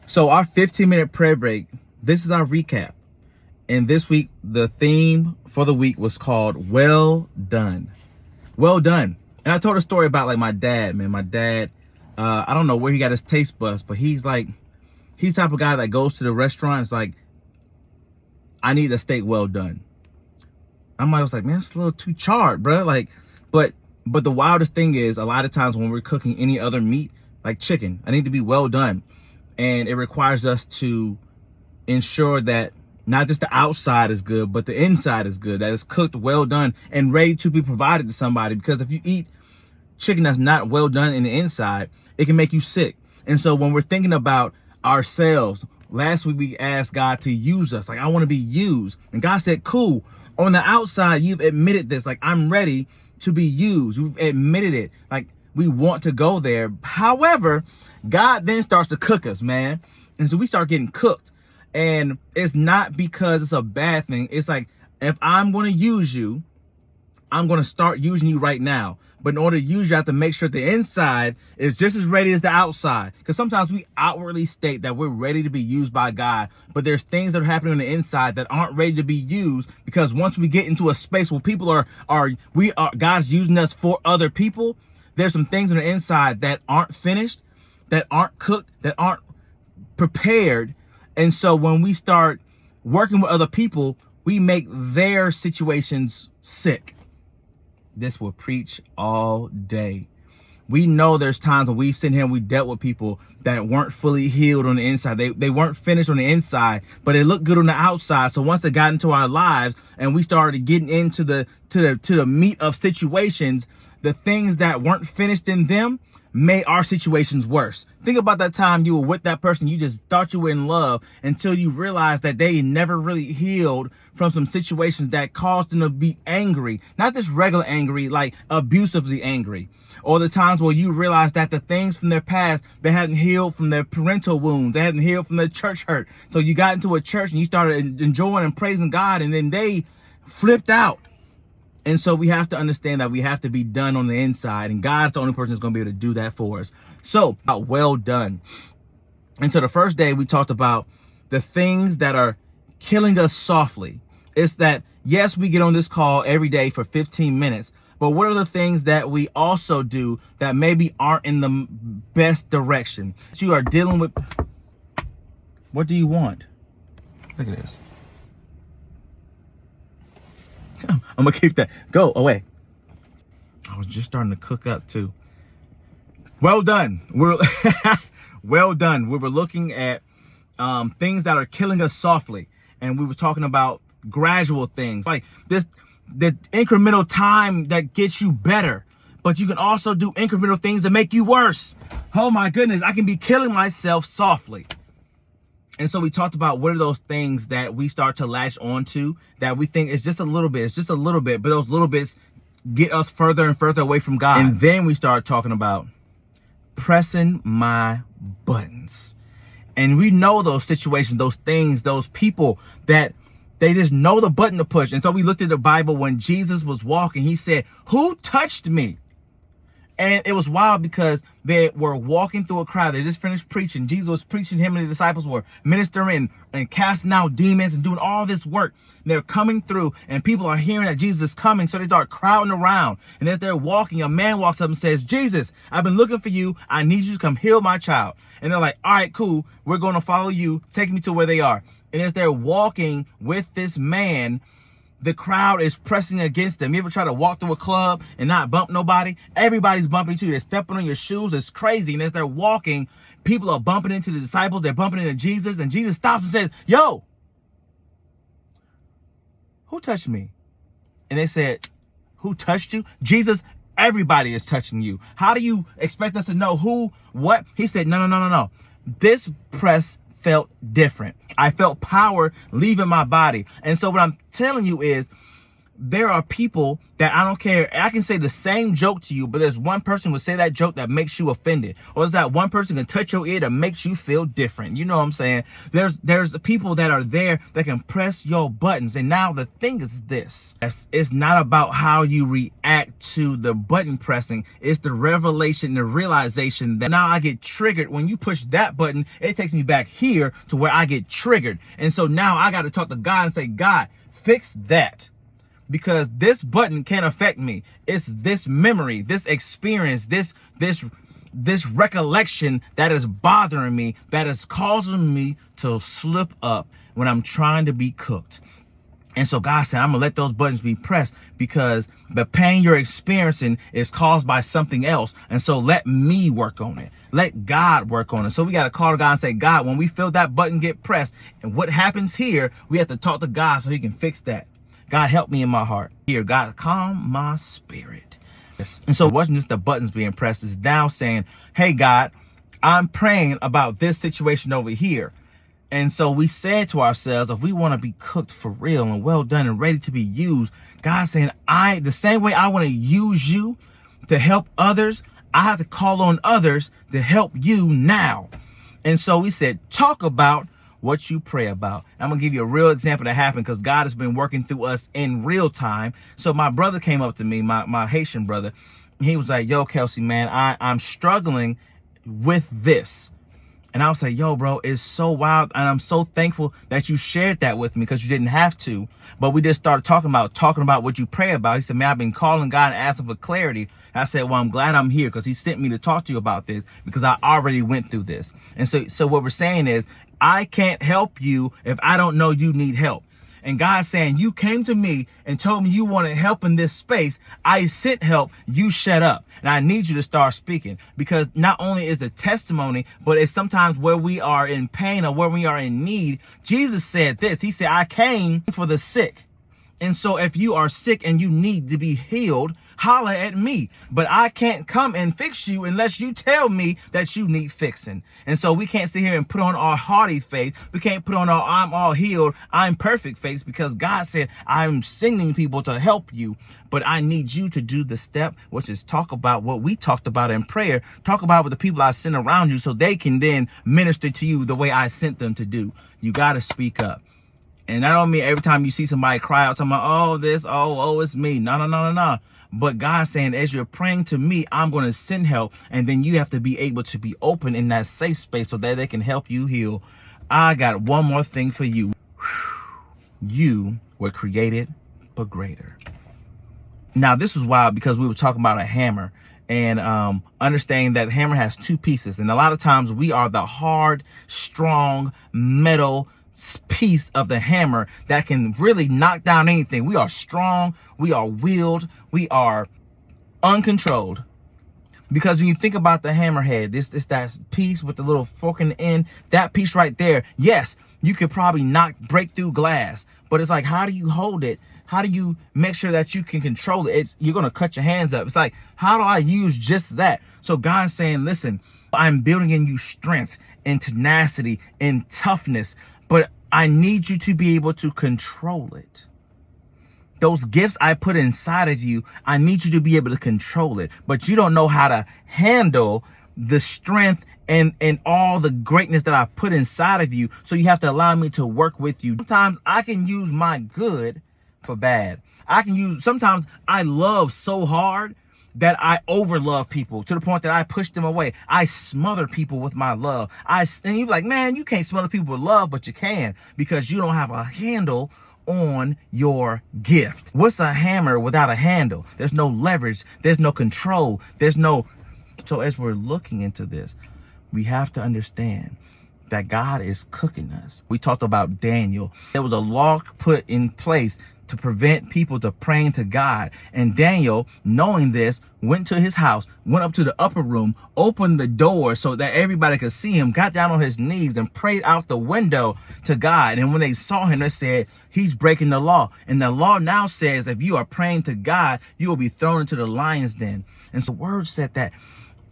So our 15-minute prayer break, this is our recap. And this week, the theme for the week was called Well Done. Well done. And I told a story about like my dad, man. My dad, I don't know where he got his taste buds, but he's the type of guy that goes to the restaurant. It's like, I need a steak well done. I was like, man, it's a little too charred, bro. Like, but the wildest thing is a lot of times when we're cooking any other meat, like chicken, I need to be well done. And it requires us to ensure that not just the outside is good, but the inside is good, that it's cooked, well done, and ready to be provided to somebody. Because if you eat chicken that's not well done in the inside, it can make you sick. And so when we're thinking about ourselves, last week we asked God to use us. Like, I want to be used. And God said, cool. On the outside, you've admitted this. Like, I'm ready to be used. We've admitted it. Like, we want to go there. However, God then starts to cook us, man. And so we start getting cooked. And it's not because it's a bad thing. It's like, if I'm going to use you, I'm going to start using you right now. But in order to use you, I have to make sure the inside is just as ready as the outside. Because sometimes we outwardly state that we're ready to be used by God, but there's things that are happening on the inside that aren't ready to be used. Because once we get into a space where people God's using us for other people, there's some things on the inside that aren't finished, that aren't cooked, that aren't prepared. And so when we start working with other people, we make their situations sick. This will preach all day. We know there's times when we sit here and we dealt with people that weren't fully healed on the inside. They weren't finished on the inside, but it looked good on the outside. So once they got into our lives and we started getting into the meat of situations, the things that weren't finished in them made our situations worse. Think about that time you were with that person, you just thought you were in love, until you realized that they never really healed from some situations that caused them to be angry. Not just regular angry, like abusively angry. Or the times where you realize that the things from their past, they hadn't healed from their parental wounds. They hadn't healed from their church hurt. So you got into a church and you started enjoying and praising God, and then they flipped out. And so we have to understand that we have to be done on the inside, and God's the only person that's going to be able to do that for us. So, well done. And so the first day we talked about the things that are killing us softly. It's that, yes, we get on this call every day for 15 minutes, but what are the things that we also do that maybe aren't in the best direction? You are dealing with. What do you want? Look at this. I'm gonna keep that. Go away. I was just starting to cook up too. Well done. Well done. We were looking at things that are killing us softly, and we were talking about gradual things like the incremental time that gets you better, but you can also do incremental things that make you worse. Oh my goodness, I can be killing myself softly. And so we talked about what are those things that we start to latch onto that we think is just a little bit, but those little bits get us further and further away from God. And then we start talking about pressing my buttons. And we know those situations, those things, those people that they just know the button to push. And so we looked at the Bible when Jesus was walking. He said, "Who touched me?" And it was wild because they were walking through a crowd. They just finished preaching. Jesus was preaching. Him and the disciples were ministering and casting out demons and doing all this work. They're coming through, and people are hearing that Jesus is coming. So they start crowding around. And as they're walking, a man walks up and says, "Jesus, I've been looking for you. I need you to come heal my child." And they're like, "All right, cool. We're going to follow you. Take me to where they are." And as they're walking with this man, the crowd is pressing against them. You ever try to walk through a club and not bump nobody? Everybody's bumping into you. They're stepping on your shoes. It's crazy. And as they're walking, people are bumping into the disciples. They're bumping into Jesus. And Jesus stops and says, "Yo, who touched me?" And they said, "Who touched you?" Jesus, everybody is touching you. How do you expect us to know who, what? He said, no. This press felt different. I felt power leaving my body. And so what I'm telling you is there are people that I don't care. I can say the same joke to you, but there's one person who will say that joke that makes you offended. Or there's that one person can touch your ear that makes you feel different. You know what I'm saying? There's the people that are there that can press your buttons. And now the thing is this. It's not about how you react to the button pressing. It's the revelation, the realization that now I get triggered. When you push that button, it takes me back here to where I get triggered. And so now I got to talk to God and say, God, fix that. Because this button can't affect me. It's this memory, this experience, this recollection that is bothering me, that is causing me to slip up when I'm trying to be cooked. And so God said, I'm going to let those buttons be pressed because the pain you're experiencing is caused by something else. And so let me work on it. Let God work on it. So we got to call to God and say, God, when we feel that button get pressed and what happens here, we have to talk to God so he can fix that. God, help me in my heart. Here, God, calm my spirit. Yes. And so it wasn't just the buttons being pressed. It's now saying, hey, God, I'm praying about this situation over here. And so we said to ourselves, if we want to be cooked for real and well done and ready to be used, God saying, the same way I want to use you to help others, I have to call on others to help you now. And so we said, talk about what you pray about. I'm going to give you a real example that happened because God has been working through us in real time. So my brother came up to me, my Haitian brother. He was like, yo, Kelsey, man, I'm struggling with this. And I was like, yo, bro, it's so wild. And I'm so thankful that you shared that with me because you didn't have to. But we just started talking about what you pray about. He said, man, I've been calling God and asking for clarity. And I said, well, I'm glad I'm here because he sent me to talk to you about this because I already went through this. And so what we're saying is, I can't help you if I don't know you need help. And God's saying, you came to me and told me you wanted help in this space. I sent help. You shut up. And I need you to start speaking because not only is the testimony, but it's sometimes where we are in pain or where we are in need. Jesus said this. He said, I came for the sick. And so if you are sick and you need to be healed, holler at me. But I can't come and fix you unless you tell me that you need fixing. And so we can't sit here and put on our haughty faith. We can't put on our I'm all healed, I'm perfect face because God said, I'm sending people to help you. But I need you to do the step, which is talk about what we talked about in prayer. Talk about with the people I sent around you so they can then minister to you the way I sent them to do. You got to speak up. And I don't mean every time you see somebody cry out, talking about, oh, it's me. No. But God's saying, as you're praying to me, I'm going to send help. And then you have to be able to be open in that safe space so that they can help you heal. I got one more thing for you. You were created but greater. Now, this is wild because we were talking about a hammer and understanding that the hammer has two pieces. And a lot of times we are the hard, strong, metal piece of the hammer that can really knock down anything. We are strong, we are willed, we are uncontrolled. Because when you think about the hammerhead, this that piece with the little fork in the end, that piece right there, yes, you could probably break through glass, but it's like, how do you hold it? How do you make sure that you can control it? You're going to cut your hands up. It's like, how do I use just that? So God's saying, listen, I'm building in you strength and tenacity and toughness, but I need you to be able to control it. Those gifts I put inside of you, I need you to be able to control it. But you don't know how to handle the strength and all the greatness that I put inside of you. So you have to allow me to work with you. Sometimes I can use my good for bad. Sometimes I love so hard that I overlove people to the point that I push them away. I smother people with my love. And you're like, man, you can't smother people with love, but you can because you don't have a handle on your gift. What's a hammer without a handle? There's no leverage. There's no control. So as we're looking into this, we have to understand that God is cooking us. We talked about Daniel. There was a law put in place to prevent people to praying to God. And Daniel, knowing this, went to his house, went up to the upper room, opened the door so that everybody could see him, got down on his knees and prayed out the window to God. And when they saw him, they said, he's breaking the law. And the law now says, if you are praying to God, you will be thrown into the lion's den. And so the word said that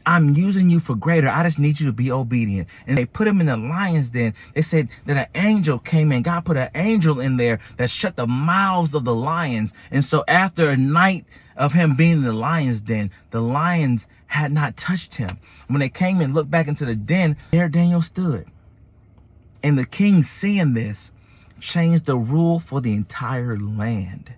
I'm using you for greater. I just need you to be obedient. And they put him in the lion's den. They said that an angel came in. God put an angel in there that shut the mouths of the lions. And so after a night of him being in the lion's den, the lions had not touched him. When they came and looked back into the den, there Daniel stood. And the king, seeing this, changed the rule for the entire land.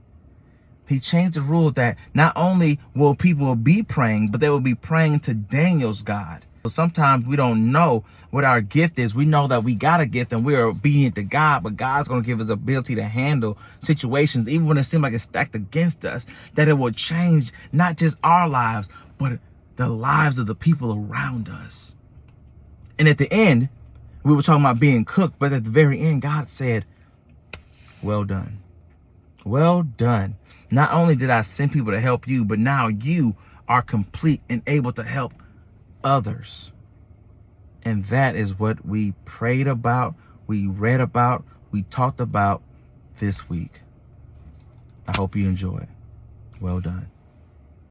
He changed the rule that not only will people be praying, but they will be praying to Daniel's God. So sometimes we don't know what our gift is. We know that we got a gift and we're obedient to God, but God's going to give us the ability to handle situations, even when it seems like it's stacked against us, that it will change not just our lives, but the lives of the people around us. And at the end, we were talking about being cooked, but at the very end, God said, well done. Well done. Not only did I send people to help you, but now you are complete and able to help others. And that is what we prayed about, we read about, we talked about this week. I hope you enjoy it. Well done.